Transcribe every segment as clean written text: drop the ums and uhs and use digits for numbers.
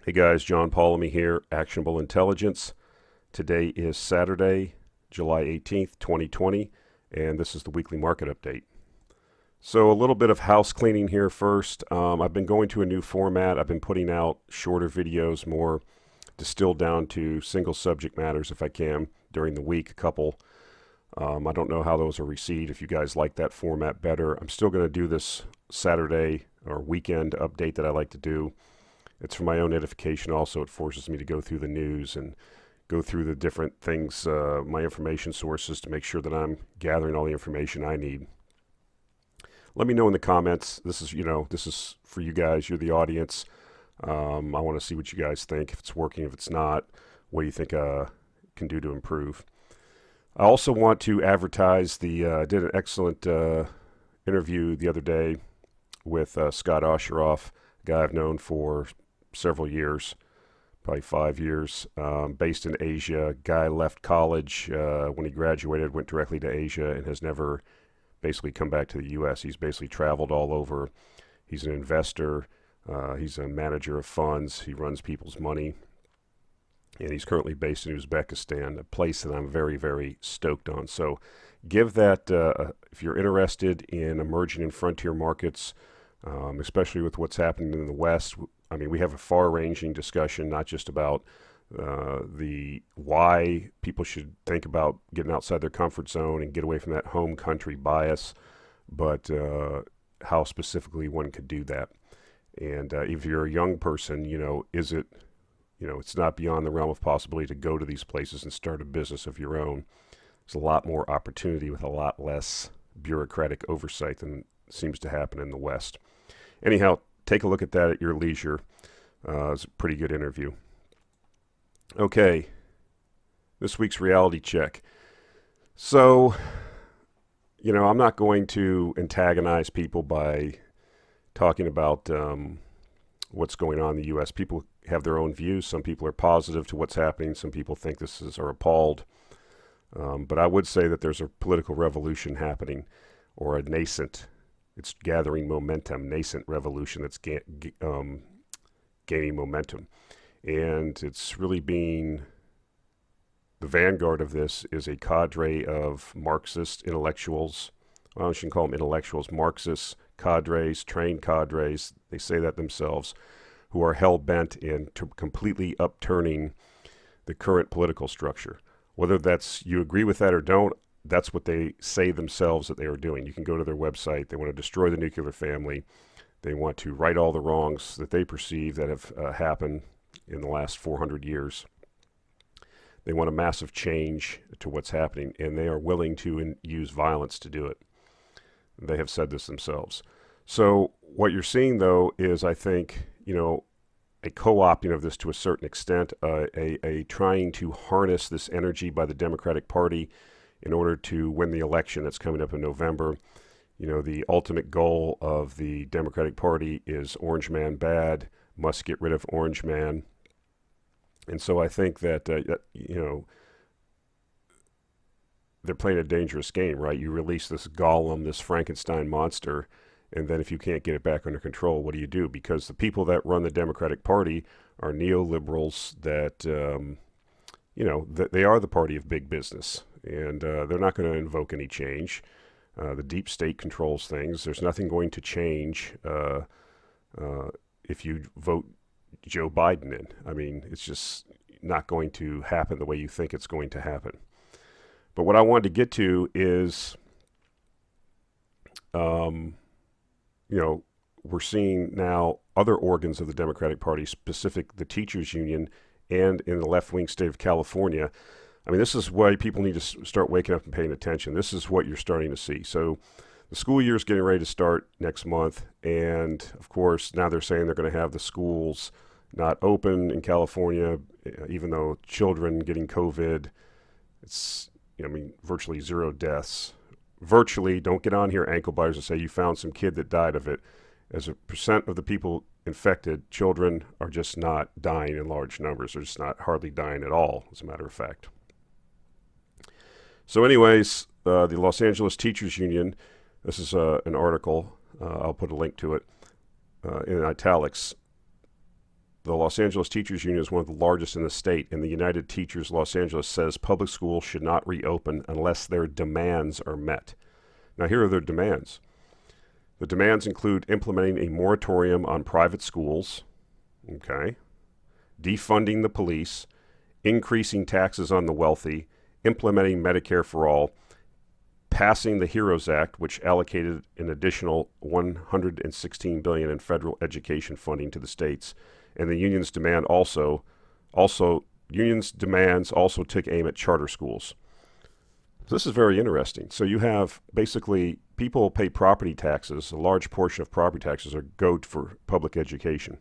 Hey guys, John Paulamy here, Actionable Intelligence. Today is Saturday, July 18th, 2020, and this is the weekly market update. So a little bit of house cleaning here first. I've been going to a new format. I've been putting out shorter videos, more distilled down to single subject matters if I can during the week, a couple. I don't know how those are received. If you guys like that format better, I'm still going to do this Saturday or weekend update that I like to do. It's for my own edification also. It forces me to go through the news and go through the different things, my information sources, to make sure that I'm gathering all the information I need. Let me know in the comments. This is for you guys. You're the audience. I want to see what you guys think. If it's working, if it's not, what do you think can do to improve? I also want to advertise did an excellent interview the other day with Scott Osheroff, a guy I've known for several years, probably 5 years, based in Asia. Guy left college when he graduated, went directly to Asia, and has never basically come back to the U.S. He's basically traveled all over. He's an investor. He's a manager of funds. He runs people's money. And he's currently based in Uzbekistan, a place that I'm very, very stoked on. So give that, if you're interested in emerging and frontier markets, especially with what's happening in the West. I mean, we have a far-ranging discussion, not just about the why people should think about getting outside their comfort zone and get away from that home country bias, but how specifically one could do that. And if you're a young person, it's not beyond the realm of possibility to go to these places and start a business of your own. There's a lot more opportunity with a lot less bureaucratic oversight than seems to happen in the West. Anyhow, take a look at that at your leisure. It's a pretty good interview. Okay, this week's reality check. So, I'm not going to antagonize people by talking about what's going on in the U.S. People have their own views. Some people are positive to what's happening. Some people think are appalled. But I would say that there's a political revolution happening, or a nascent. It's gathering momentum, nascent revolution that's gaining momentum. And it's really being, the vanguard of this is a cadre of Marxist intellectuals. Well, I shouldn't call them intellectuals, Marxist cadres, trained cadres, they say that themselves, who are hell-bent in completely upturning the current political structure. Whether you agree with that or don't, that's what they say themselves that they are doing. You can go to their website. They want to destroy the nuclear family. They want to right all the wrongs that they perceive that have happened in the last 400 years. They want a massive change to what's happening, and they are willing to use violence to do it. They have said this themselves. So what you're seeing, though, is, I think, a co-opting of this to a certain extent, a trying to harness this energy by the Democratic Party in order to win the election that's coming up in November. The ultimate goal of the Democratic Party is Orange Man bad, must get rid of Orange Man. And so I think that, they're playing a dangerous game, right? You release this golem, this Frankenstein monster, and then if you can't get it back under control, what do you do? Because the people that run the Democratic Party are neoliberals that, they are the party of big business. And they're not going to invoke any change. The deep state controls things. There's nothing going to change if you vote Joe Biden in. I mean, it's just not going to happen the way you think it's going to happen. But what I wanted to get to is, we're seeing now other organs of the Democratic Party, specific the teachers union, and in the left-wing state of California. I mean, this is why people need to start waking up and paying attention. This is what you're starting to see. So the school year is getting ready to start next month. And, of course, now they're saying they're going to have the schools not open in California, even though children getting COVID, it's, virtually zero deaths. Virtually, don't get on here, ankle biters, and say you found some kid that died of it. As a percent of the people infected, children are just not dying in large numbers. They're just not hardly dying at all, as a matter of fact. So anyways, the Los Angeles Teachers Union, this is an article, I'll put a link to it in italics. the Los Angeles Teachers Union is one of the largest in the state, and the United Teachers Los Angeles says public schools should not reopen unless their demands are met. Now, here are their demands. The demands include implementing a moratorium on private schools, okay, defunding the police, increasing taxes on the wealthy, implementing Medicare for all, passing the HEROES Act, which allocated an additional $116 billion in federal education funding to the states, and the union's demands also took aim at charter schools. So this is very interesting. So you have basically people pay property taxes. A large portion of property taxes are go for public education.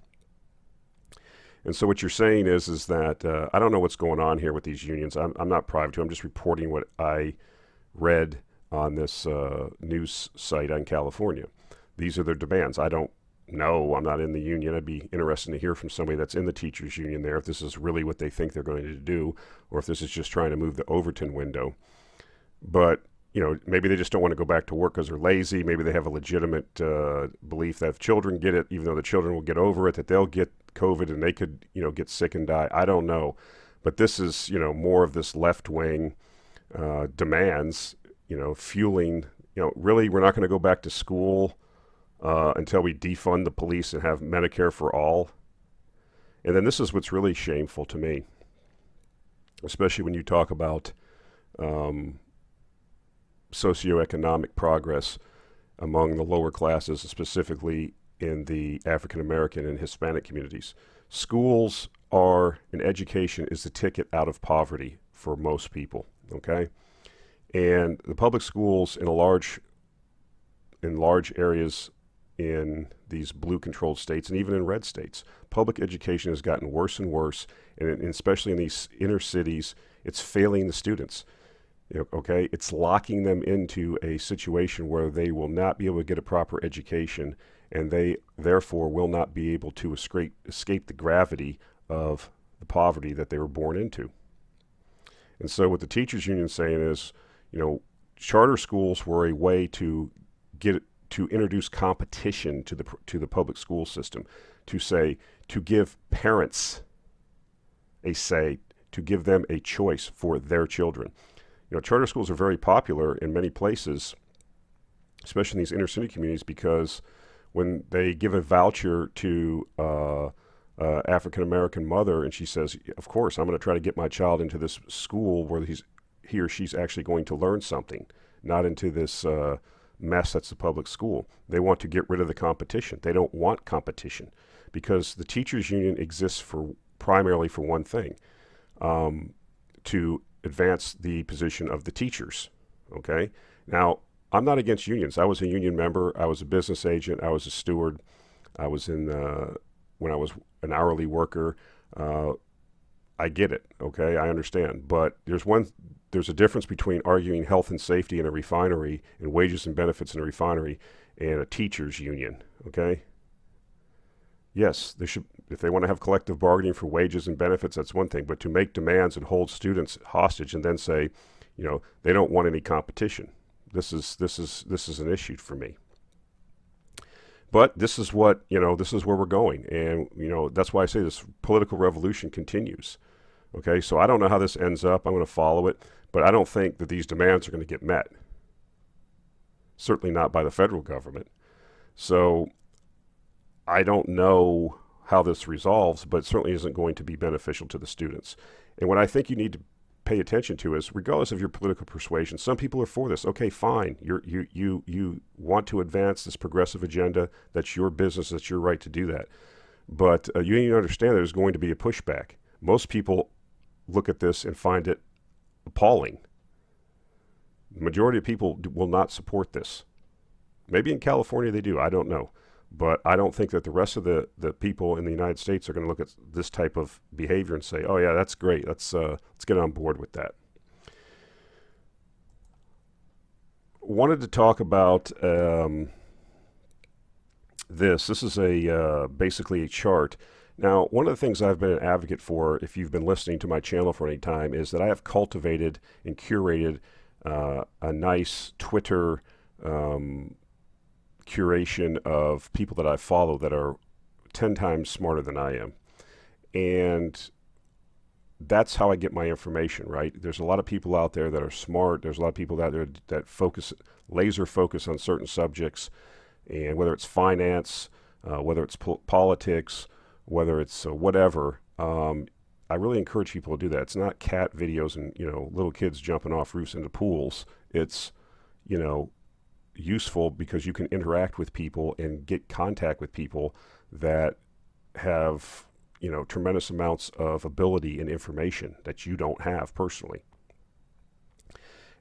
And so what you're saying is that I don't know what's going on here with these unions. I'm not private to. I'm just reporting what I read on this news site on California. These are their demands. I don't know. I'm not in the union. I'd be interested to hear from somebody that's in the teachers union there if this is really what they think they're going to do, or if this is just trying to move the Overton window. But maybe they just don't want to go back to work because they're lazy. Maybe they have a legitimate belief that if children get it, even though the children will get over it, that they'll get COVID and they could get sick and die. I don't know. But this is more of this left-wing demands, fueling, really we're not going to go back to school until we defund the police and have Medicare for all. And then this is what's really shameful to me, especially when you talk about socioeconomic progress among the lower classes, specifically in the African American and Hispanic communities. Schools and education is the ticket out of poverty for most people, okay? And the public schools in large areas in these blue-controlled states and even in red states, public education has gotten worse and worse, and especially in these inner cities, it's failing the students. Okay, it's locking them into a situation where they will not be able to get a proper education, and they therefore will not be able to escape the gravity of the poverty that they were born into. And so what the teachers union is saying is, charter schools were a way to introduce competition to the public school system, to give parents a say, to give them a choice for their children. Charter schools are very popular in many places, especially in these inner city communities, because when they give a voucher to African American mother and she says, of course, I'm going to try to get my child into this school where he or she's actually going to learn something, not into this mess that's the public school. They want to get rid of the competition. They don't want competition because the teachers union exists primarily for one thing, to advance the position of the teachers, okay? Now, I'm not against unions. I was a union member. I was a business agent. I was a steward. I was when I was an hourly worker. I get it, okay? I understand. But there's a difference between arguing health and safety in a refinery and wages and benefits in a refinery and a teachers union, okay? Yes, if they want to have collective bargaining for wages and benefits, that's one thing. But to make demands and hold students hostage and then say, they don't want any competition. This is an issue for me. But this is where we're going, and that's why I say this political revolution continues. Okay, so I don't know how this ends up. I'm going to follow it, but I don't think that these demands are going to get met. Certainly not by the federal government. So I don't know how this resolves, but it certainly isn't going to be beneficial to the students. And what I think you need to pay attention to is, regardless of your political persuasion, some people are for this. Okay, fine. You want to advance this progressive agenda. That's your business. That's your right to do that. But you need to understand there's going to be a pushback. Most people look at this and find it appalling. The majority of people will not support this. Maybe in California they do. I don't know. But I don't think that the rest of the people in the United States are going to look at this type of behavior and say, oh, yeah, that's great. Let's get on board with that. Wanted to talk about this. This is basically a chart. Now, one of the things I've been an advocate for, if you've been listening to my channel for any time, is that I have cultivated and curated a nice Twitter curation of people that I follow that are 10 times smarter than I am. And that's how I get my information, right? There's a lot of people out there that are smart. There's a lot of people out there that laser focus on certain subjects, and whether it's finance, whether it's politics, whether it's whatever. I really encourage people to do that. It's not cat videos and little kids jumping off roofs into pools. It's useful because you can interact with people and get contact with people that have tremendous amounts of ability and information that you don't have personally.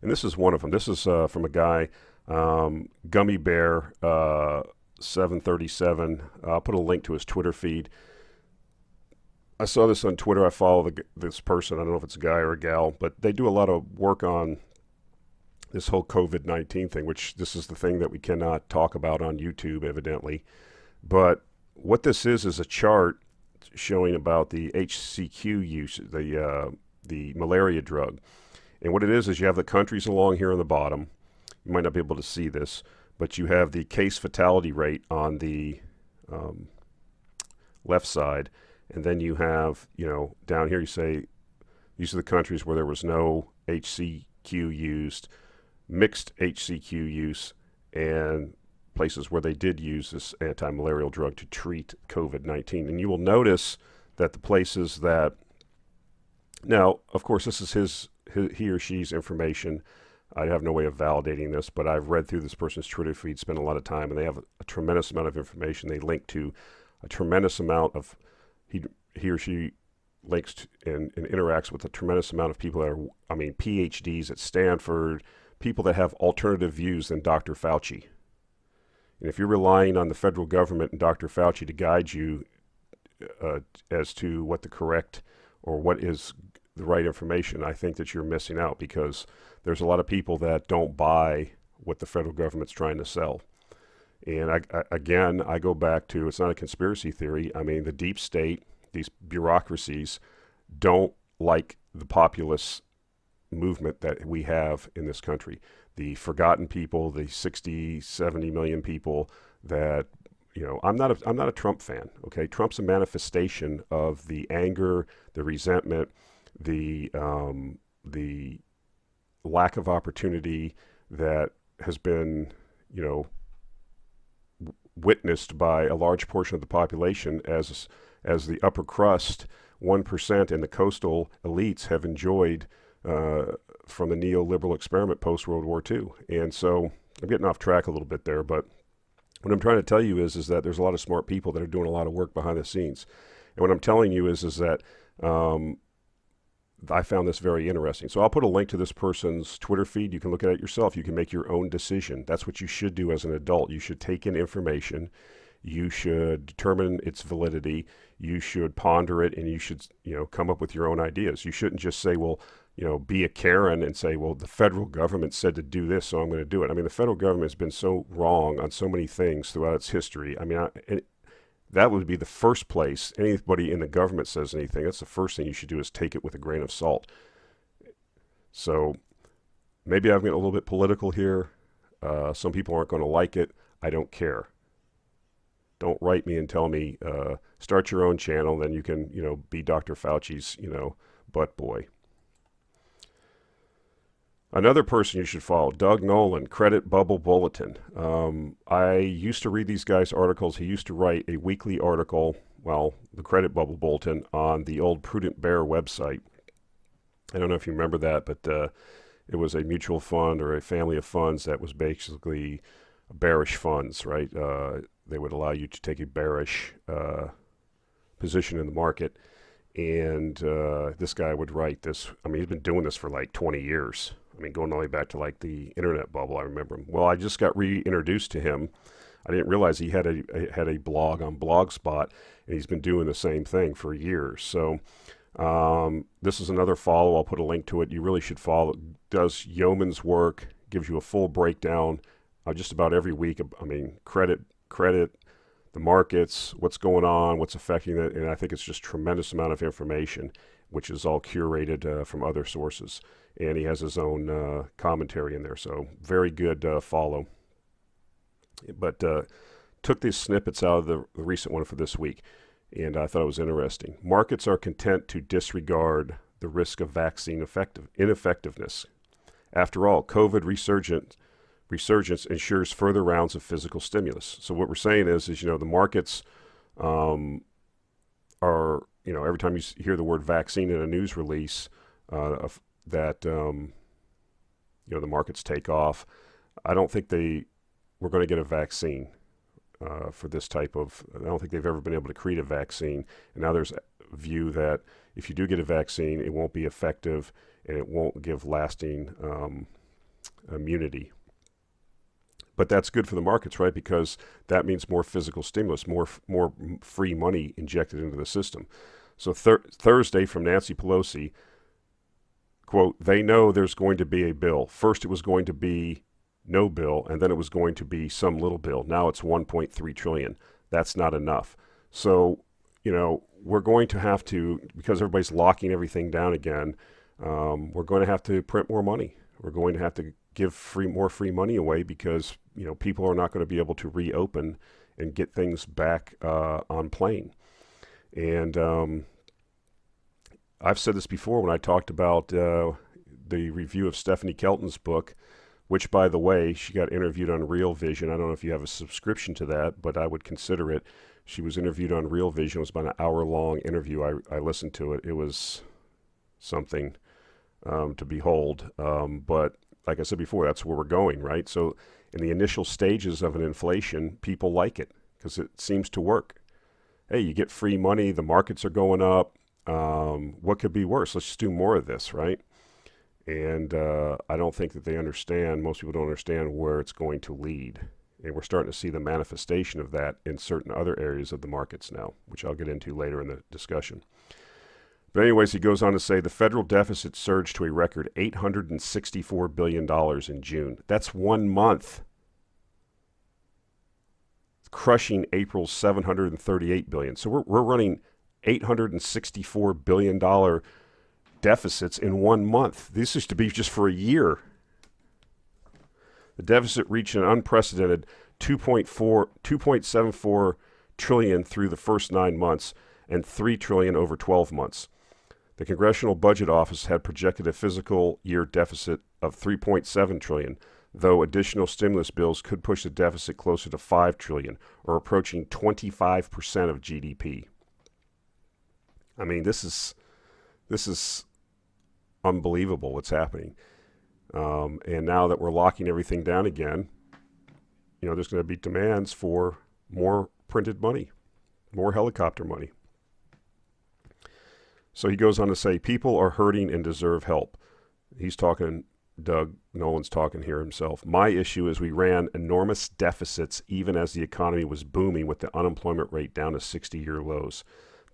And this is one of them. This is from a guy, Gummy Bear 737. I'll put a link to his Twitter feed. I saw this on Twitter. I follow this person. I don't know if it's a guy or a gal, but they do a lot of work on this whole COVID-19 thing, which this is the thing that we cannot talk about on YouTube, evidently. But what this is a chart showing about the HCQ use, the malaria drug. And what it is you have the countries along here on the bottom. You might not be able to see this, but you have the case fatality rate on the left side. And then you have, down here you say, these are the countries where there was no HCQ used, mixed HCQ use, and places where they did use this anti-malarial drug to treat COVID-19. And you will notice that the places that, now, of course, this is he or she's information. I have no way of validating this, but I've read through this person's Twitter feed, spent a lot of time, and they have a tremendous amount of information. They link to a tremendous amount of, he or she links to and interacts with a tremendous amount of people that are, PhDs at Stanford, people that have alternative views than Dr. Fauci. And if you're relying on the federal government and Dr. Fauci to guide you as to what the correct or what is the right information, I think that you're missing out, because there's a lot of people that don't buy what the federal government's trying to sell. And I go back to, it's not a conspiracy theory. The deep state, these bureaucracies don't like the populist movement that we have in this country. The forgotten people, the 60, 70 million people that, I'm not a Trump fan, okay? Trump's a manifestation of the anger, the resentment, the lack of opportunity that has been, witnessed by a large portion of the population as the upper crust, 1%, and the coastal elites have enjoyed from the neoliberal experiment post-World War II. And so I'm getting off track a little bit there, but what I'm trying to tell you is that there's a lot of smart people that are doing a lot of work behind the scenes. And what I'm telling you is that I found this very interesting. So I'll put a link to this person's Twitter feed. You can look at it yourself. You can make your own decision. That's what you should do as an adult. You should take in information. You should determine its validity. You should ponder it, and you should, come up with your own ideas. You shouldn't just say, well, be a Karen and say, well, the federal government said to do this, so I'm going to do it. The federal government has been so wrong on so many things throughout its history. That would be the first place anybody in the government says anything. That's the first thing you should do, is take it with a grain of salt. So maybe I'm getting a little bit political here. Some people aren't going to like it. I don't care. Don't write me and tell me, start your own channel, then you can, be Dr. Fauci's, butt boy. Another person you should follow, Doug Nolan, Credit Bubble Bulletin. I used to read these guys' articles. He used to write a weekly article, the Credit Bubble Bulletin, on the old Prudent Bear website. I don't know if you remember that, but it was a mutual fund or a family of funds that was basically bearish funds, right? They would allow you to take a bearish position in the market. And this guy would write this. He's been doing this for like 20 years. Going all the way back to like the internet bubble. I remember him. Well, I just got reintroduced to him. I didn't realize he had a blog on Blogspot, and he's been doing the same thing for years. So this is another follow. I'll put a link to it. You really should follow. Does yeoman's work, gives you a full breakdown just about every week. Credit, the markets, what's going on, what's affecting it, and I think it's just tremendous amount of information, which is all curated from other sources. And he has his own commentary in there, so very good follow. But took these snippets out of the recent one for this week. and I thought it was interesting. Markets are content to disregard the risk of vaccine ineffectiveness. After all, COVID resurgence ensures further rounds of physical stimulus. So what we're saying is the markets are, every time you hear the word vaccine in a news release, that the markets take off. I don't think we're going to get a vaccine for this type of. I don't think they've ever been able to create a vaccine, and now there's a view that if you do get a vaccine, it won't be effective and it won't give lasting immunity. But that's good for the markets, right? Because that means more physical stimulus, more free money injected into the system. So Thursday from Nancy Pelosi, quote, they know there's going to be a bill. First it was going to be no bill, and then it was going to be some little bill. Now it's 1.3 trillion. That's not enough. So, we're going to have to, because everybody's locking everything down again, we're going to have to print more money. We're going to have to give more free money away because, people are not going to be able to reopen and get things back on plane. And I've said this before when I talked about the review of Stephanie Kelton's book, which, by the way, she got interviewed on Real Vision. I don't know if you have a subscription to that, but I would consider it. She was interviewed on Real Vision. It was about an hour-long interview. I listened to it. It was something to behold. But like I said before, that's where we're going, right? So in the initial stages of an inflation, people like it because it seems to work. Hey, you get free money. The markets are going up. What could be worse? Let's just do more of this, right? And I don't think that they understand, most people don't understand where it's going to lead. And we're starting to see the manifestation of that in certain other areas of the markets now, which I'll get into later in the discussion. But anyways, he goes on to say the federal deficit surged to a record $864 billion in June. That's 1 month, crushing April's $738 billion. So we're running $864 billion deficits in 1 month. This used to be just for a year. The deficit reached an unprecedented 2.74 trillion through the first 9 months and 3 trillion over 12 months. The Congressional Budget Office had projected a fiscal year deficit of 3.7 trillion, though additional stimulus bills could push the deficit closer to 5 trillion, or approaching 25% of GDP. I mean, this is unbelievable what's happening. And now that we're locking everything down again, there's going to be demands for more printed money, more helicopter money. So he goes on to say, people are hurting and deserve help. He's talking, Doug Nolan's talking here himself. My issue is we ran enormous deficits even as the economy was booming with the unemployment rate down to 60-year lows.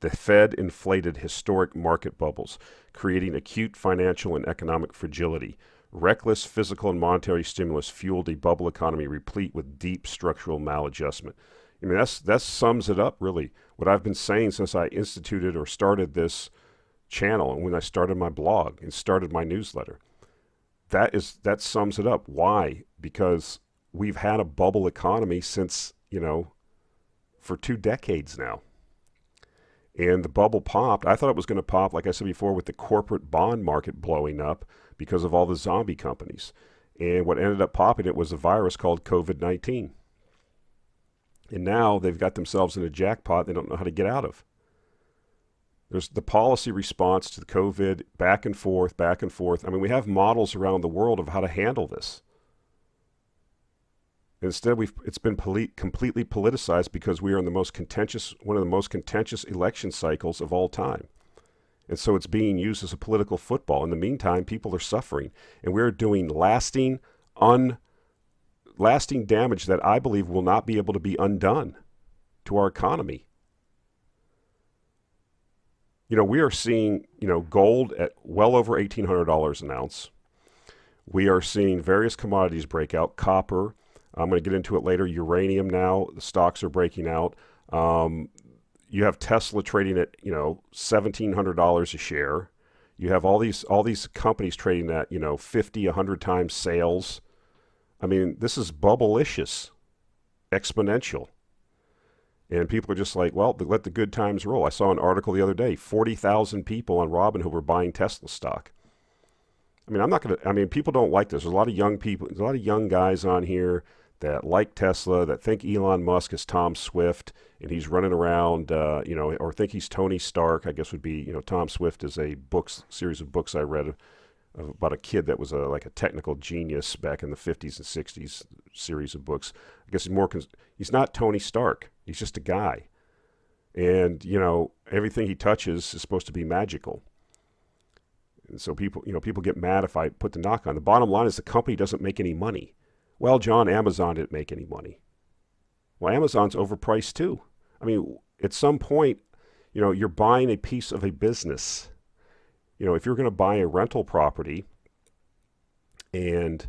The Fed inflated historic market bubbles, creating acute financial and economic fragility. Reckless physical and monetary stimulus fueled a bubble economy replete with deep structural maladjustment. I mean, that sums it up, really. What I've been saying since I instituted or started this channel and when I started my blog and started my newsletter. That sums it up. Why? Because we've had a bubble economy since, for 2 decades now. And the bubble popped. I thought it was going to pop, like I said before, with the corporate bond market blowing up because of all the zombie companies. And what ended up popping it was a virus called COVID-19. And now they've got themselves in a jackpot they don't know how to get out of. There's the policy response to the COVID, back and forth, back and forth. I mean, we have models around the world of how to handle this. Instead, it's been completely politicized because we are in one of the most contentious election cycles of all time. And so it's being used as a political football. In the meantime, people are suffering. And we're doing lasting damage that I believe will not be able to be undone to our economy. We are seeing, gold at well over $1,800 an ounce. We are seeing various commodities break out. Copper, I'm going to get into it later. Uranium now, the stocks are breaking out. You have Tesla trading at, $1,700 a share. You have all these companies trading at, 50, 100 times sales. I mean, this is bubble-licious, exponential. And people are just like, well, let the good times roll. I saw an article the other day, 40,000 people on Robinhood were buying Tesla stock. I mean, I'm not going to, I mean, people don't like this. There's a lot of young people, there's a lot of young guys on here that like Tesla, that think Elon Musk is Tom Swift and he's running around, or think he's Tony Stark, I guess would be, Tom Swift is a series of books I read about a kid that was like a technical genius back in the 50s and 60s, series of books. I guess he's not Tony Stark. He's just a guy. And, everything he touches is supposed to be magical. And so people get mad if I put the knock on. The bottom line is the company doesn't make any money. Well, John, Amazon didn't make any money. Well, Amazon's overpriced too. I mean, at some point, you're buying a piece of a business. If you're going to buy a rental property and,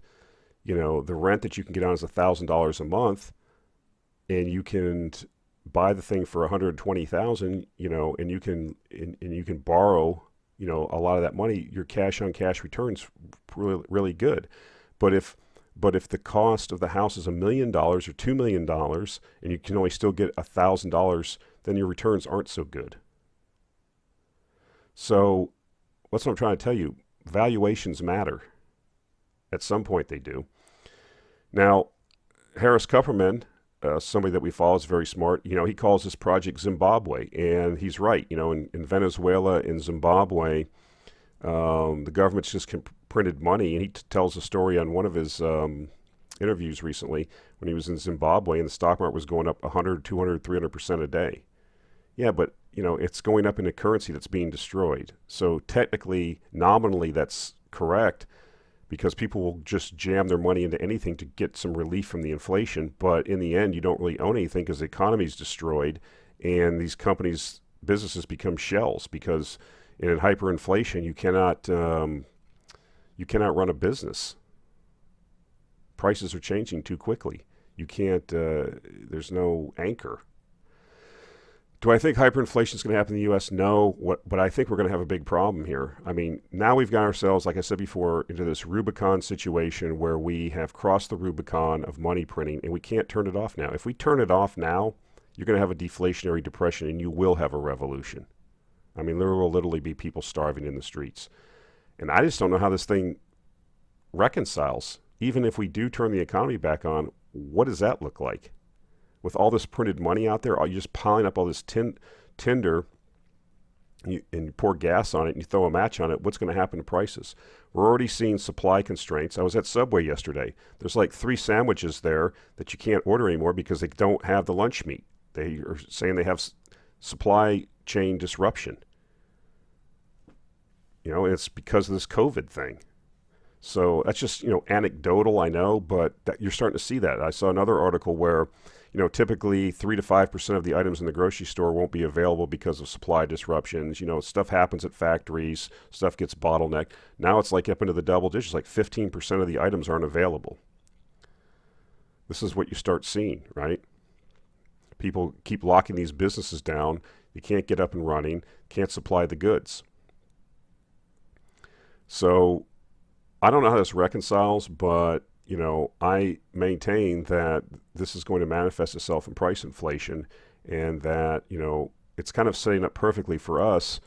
the rent that you can get on is $1,000 a month and you can buy the thing for $120,000, and you can borrow, a lot of that money, your cash on cash returns really, really good. But if the cost of the house is $1 million or $2 million and you can only still get $1,000, then your returns aren't so good. So that's what I'm trying to tell you. Valuations matter. At some point they do. Now, Harris Kupperman, somebody that we follow, is very smart. He calls this project Zimbabwe, and he's right. In Venezuela, in Zimbabwe, the government's just printed money, and he tells a story on one of his interviews recently when he was in Zimbabwe, and the stock market was going up 100, 200, 300% a day. Yeah, but it's going up in a currency that's being destroyed. So technically, nominally, that's correct, because people will just jam their money into anything to get some relief from the inflation. But in the end, you don't really own anything because the economy is destroyed, and these companies, businesses become shells, because in hyperinflation, you cannot run a business. Prices are changing too quickly. You can't. There's no anchor. Do I think hyperinflation is going to happen in the U.S.? No, but I think we're going to have a big problem here. I mean, now we've got ourselves, like I said before, into this Rubicon situation where we have crossed the Rubicon of money printing, and we can't turn it off now. If we turn it off now, you're going to have a deflationary depression, and you will have a revolution. I mean, there will literally be people starving in the streets. And I just don't know how this thing reconciles. Even if we do turn the economy back on, what does that look like? With all this printed money out there, you're just piling up all this tinder, and you pour gas on it and you throw a match on it, what's going to happen to prices? We're already seeing supply constraints. I was at Subway yesterday. There's like 3 sandwiches there that you can't order anymore because they don't have the lunch meat. They are saying they have supply chain disruption. And it's because of this COVID thing. So that's just, anecdotal, I know, but you're starting to see that. I saw another article where, typically 3 to 5% of the items in the grocery store won't be available because of supply disruptions. Stuff happens at factories, stuff gets bottlenecked. Now it's like up into the double digits, like 15% of the items aren't available. This is what you start seeing, right? People keep locking these businesses down. You can't get up and running, can't supply the goods. So I don't know how this reconciles, but I maintain that this is going to manifest itself in price inflation, and that, it's kind of setting up perfectly for us.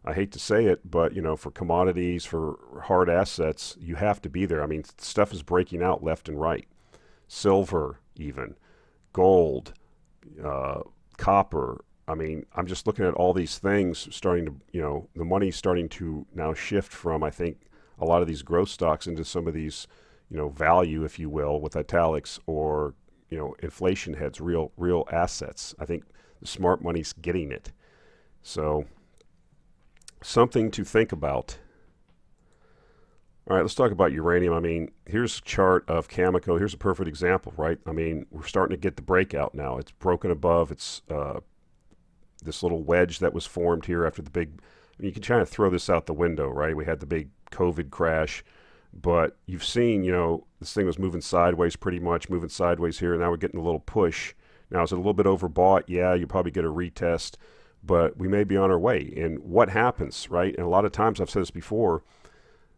I hate to say it, but, for commodities, for hard assets, you have to be there. I mean, stuff is breaking out left and right. Silver, even. Gold, copper. I mean, I'm just looking at all these things starting to, the money's starting to now shift from, I think, a lot of these growth stocks into some of these, value, if you will, with italics, or, inflation heads, real assets. I think the smart money's getting it. So something to think about. All right, let's talk about uranium. I mean, here's a chart of Cameco. Here's a perfect example, right? I mean, we're starting to get the breakout now. It's broken above. It's this little wedge that was formed here after the big, you can try to throw this out the window, right? We had the big COVID crash, but you've seen, this thing was moving sideways pretty much, moving sideways here, and now we're getting a little push. Now, is it a little bit overbought? Yeah, you probably get a retest, but we may be on our way. And what happens, right? And a lot of times, I've said this before,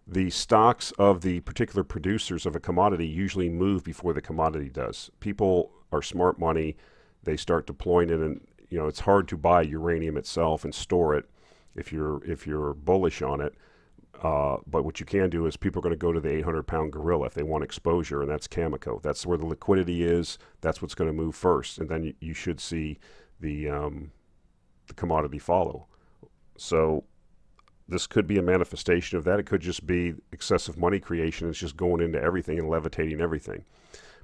the stocks of the particular producers of a commodity usually move before the commodity does. People are smart money. they start deploying it, and it's hard to buy uranium itself and store it if you're bullish on it. But what you can do is people are going to go to the 800-pound gorilla if they want exposure, and that's Cameco. That's where the liquidity is. That's what's going to move first, and then you should see the commodity follow. So this could be a manifestation of that. It could just be excessive money creation. It's just going into everything and levitating everything.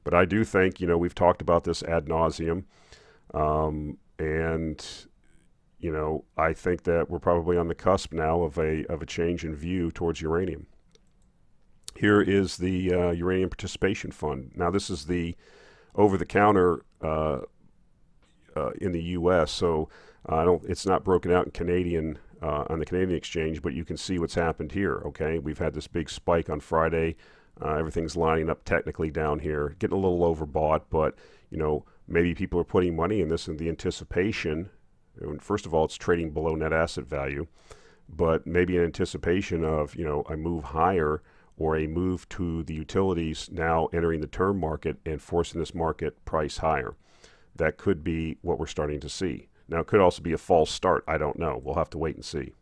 But I do think, we've talked about this ad nauseum, and I think that we're probably on the cusp now of a change in view towards uranium. Here is the Uranium Participation Fund. Now, this is the over-the-counter in the U.S., so it's not broken out in Canadian on the Canadian exchange, but you can see what's happened here. Okay, we've had this big spike on Friday. Everything's lining up technically down here, getting a little overbought, but maybe people are putting money in this in the anticipation. First of all, it's trading below net asset value, but maybe in anticipation of a move higher or a move to the utilities now entering the term market and forcing this market price higher. That could be what we're starting to see. Now, it could also be a false start. I don't know. We'll have to wait and see.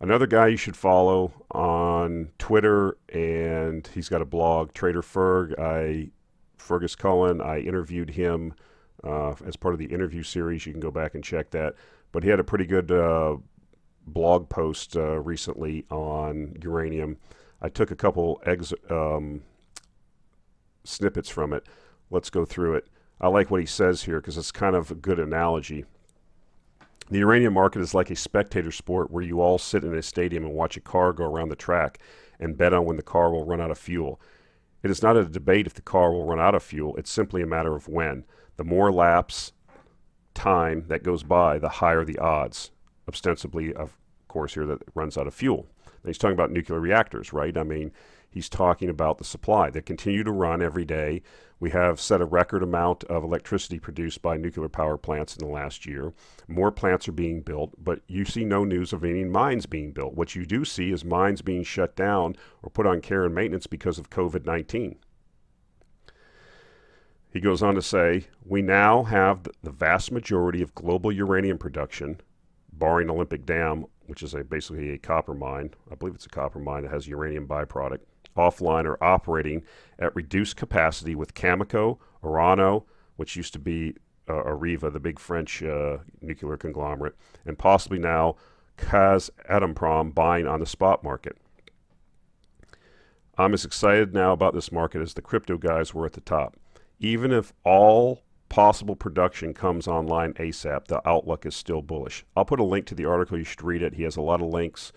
Another guy you should follow on Twitter, and he's got a blog, Trader Ferg. Fergus Cullen, I interviewed him as part of the interview series. You can go back and check that. But he had a pretty good blog post recently on uranium. I took a couple snippets from it. Let's go through it. I like what he says here because it's kind of a good analogy. The uranium market is like a spectator sport where you all sit in a stadium and watch a car go around the track and bet on when the car will run out of fuel. It is not a debate if the car will run out of fuel. It's simply a matter of when. The more laps time that goes by, the higher the odds, ostensibly, of course, here that it runs out of fuel. And he's talking about nuclear reactors, right? I mean, he's talking about the supply. They continue to run every day. We have set a record amount of electricity produced by nuclear power plants in the last year. More plants are being built, but you see no news of any mines being built. What you do see is mines being shut down or put on care and maintenance because of COVID-19. He goes on to say, we now have the vast majority of global uranium production, barring Olympic Dam, which is basically a copper mine. I believe it's a copper mine that has uranium byproduct, offline or operating at reduced capacity with Cameco, Orano, which used to be Areva, the big French nuclear conglomerate, and possibly now Kazatomprom buying on the spot market. I'm as excited now about this market as the crypto guys were at the top. Even if all possible production comes online ASAP, the outlook is still bullish. I'll put a link to the article. You should read it. He has a lot of links.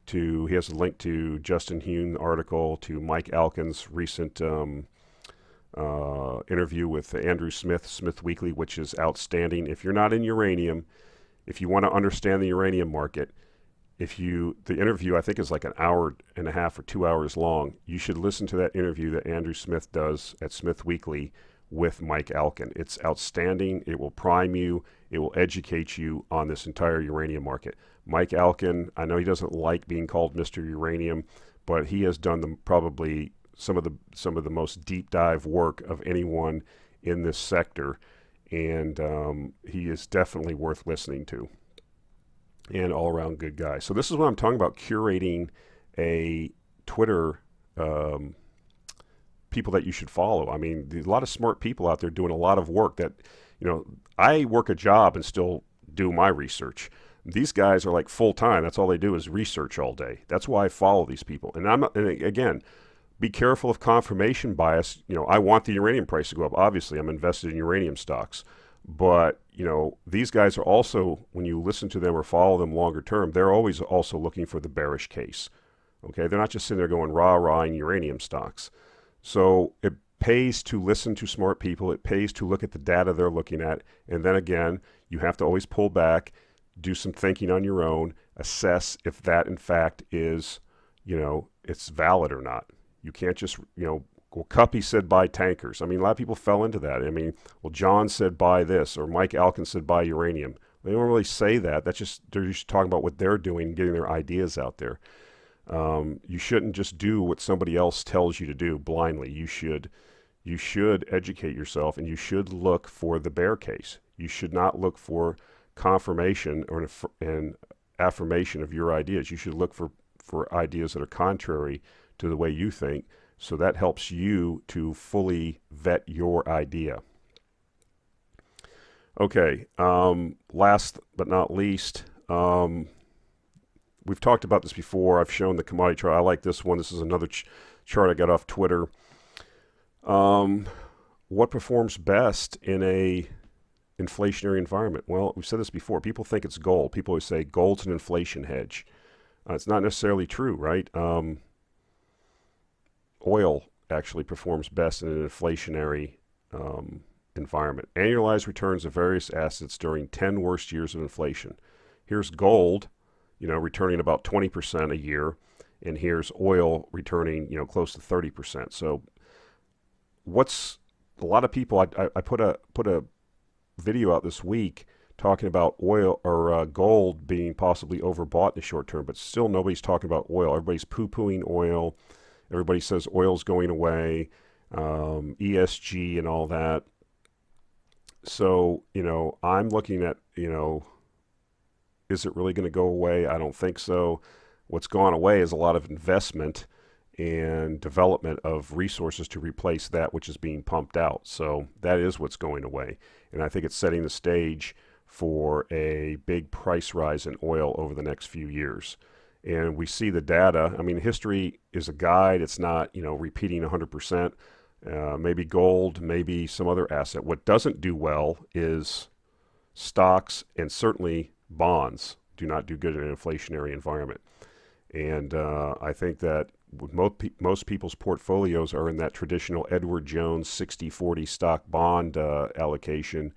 He has a link to Justin Huhn article, to Mike Alkin's recent interview with Andrew Smith, Smith Weekly, which is outstanding. If you're not in uranium, if you want to understand the uranium market, the interview I think is like an hour and a half or 2 hours long. You should listen to that interview that Andrew Smith does at Smith Weekly with Mike Alkin. It's outstanding. It will prime you. It will educate you on this entire uranium market. Mike Alkin, I know he doesn't like being called Mr. Uranium, but he has done probably some of the most deep dive work of anyone in this sector, and he is definitely worth listening to. And all around good guy. So this is what I'm talking about, curating a Twitter people that you should follow. I mean, there's a lot of smart people out there doing a lot of work that, I work a job and still do my research. These guys are like full time. That's all they do is research all day. That's why I follow these people. And again, be careful of confirmation bias. I want the uranium price to go up. Obviously, I'm invested in uranium stocks. But, these guys are also, when you listen to them or follow them longer term, they're always also looking for the bearish case. Okay, they're not just sitting there going rah-rahing uranium stocks. So it pays to listen to smart people. It pays to look at the data they're looking at. And then again, you have to always pull back, do some thinking on your own, assess if that in fact is, it's valid or not. You can't just, well, Cuppy said buy tankers. I mean, a lot of people fell into that. I mean, well, John said buy this, or Mike Alkin said buy uranium. They don't really say that. They're just talking about what they're doing and getting their ideas out there. You shouldn't just do what somebody else tells you to do blindly. You should, you should educate yourself and you should look for the bear case. You should not look for confirmation or an affirmation of your ideas. You should look for ideas that are contrary to the way you think. So that helps you to fully vet your idea. Okay, last but not least, we've talked about this before. I've shown the commodity chart. I like this one. This is another chart I got off Twitter. What performs best in a inflationary environment? Well, we've said this before. People think it's gold. People always say gold's an inflation hedge. It's not necessarily true, right? Oil actually performs best in an inflationary environment. Annualized returns of various assets during 10 worst years of inflation. Here's gold, returning about 20% a year, and here's oil returning, close to 30%. So what's a lot of people, I put a video out this week talking about oil or gold being possibly overbought in the short term, but still nobody's talking about oil. Everybody's poo-pooing oil. Everybody says oil's going away, ESG and all that. So, I'm looking at, is it really going to go away? I don't think so. What's gone away is a lot of investment and development of resources to replace that which is being pumped out. So that is what's going away. And I think it's setting the stage for a big price rise in oil over the next few years. And we see the data. I mean, history is a guide. It's not, repeating 100%. Maybe gold, maybe some other asset. What doesn't do well is stocks, and certainly bonds do not do good in an inflationary environment. And I think that most people's portfolios are in that traditional Edward Jones 60-40 stock bond allocation.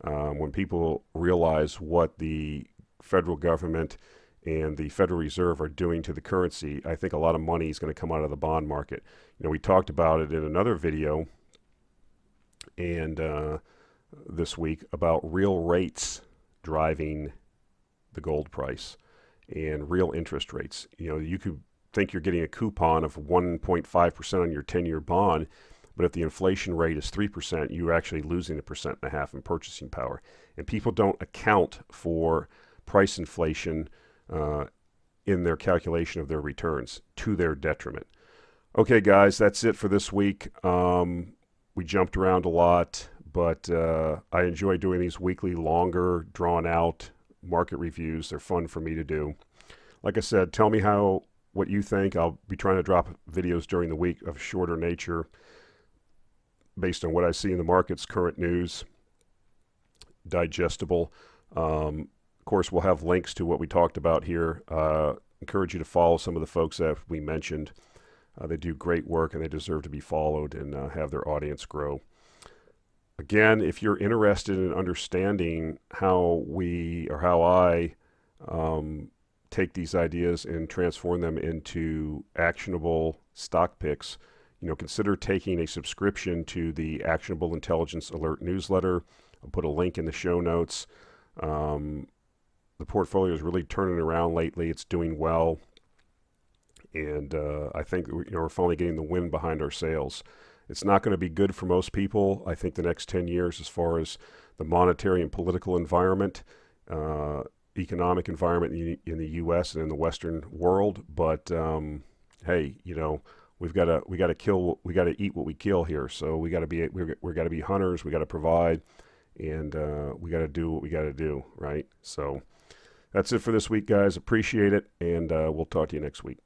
When people realize what the federal government and the Federal Reserve are doing to the currency, I think a lot of money is going to come out of the bond market. We talked about it in another video and this week about real rates driving the gold price and real interest rates. You could think you're getting a coupon of 1.5% on your 10-year bond, but if the inflation rate is 3%, you're actually losing 1.5% in purchasing power. And people don't account for price inflation in their calculation of their returns, to their detriment. Okay, guys, that's it for this week. We jumped around a lot, but I enjoy doing these weekly, longer, drawn-out market reviews. They're fun for me to do. Like I said, tell me what you think. I'll be trying to drop videos during the week of shorter nature based on what I see in the markets, current news, digestible. Of course, we'll have links to what we talked about here. Encourage you to follow some of the folks that we mentioned. They do great work and they deserve to be followed and have their audience grow. Again, if you're interested in understanding how I take these ideas and transform them into actionable stock picks, consider taking a subscription to the Actionable Intelligence Alert newsletter. I'll put a link in the show notes. The portfolio is really turning around lately. It's doing well. And I think we're finally getting the wind behind our sails. It's not going to be good for most people, I think, the next 10 years as far as the monetary and political environment, economic environment in the U.S. and in the Western world. But hey, we got to eat what we kill here. So we got to be hunters. We got to provide, and we got to do what we got to do, right? So that's it for this week, guys. Appreciate it, and we'll talk to you next week.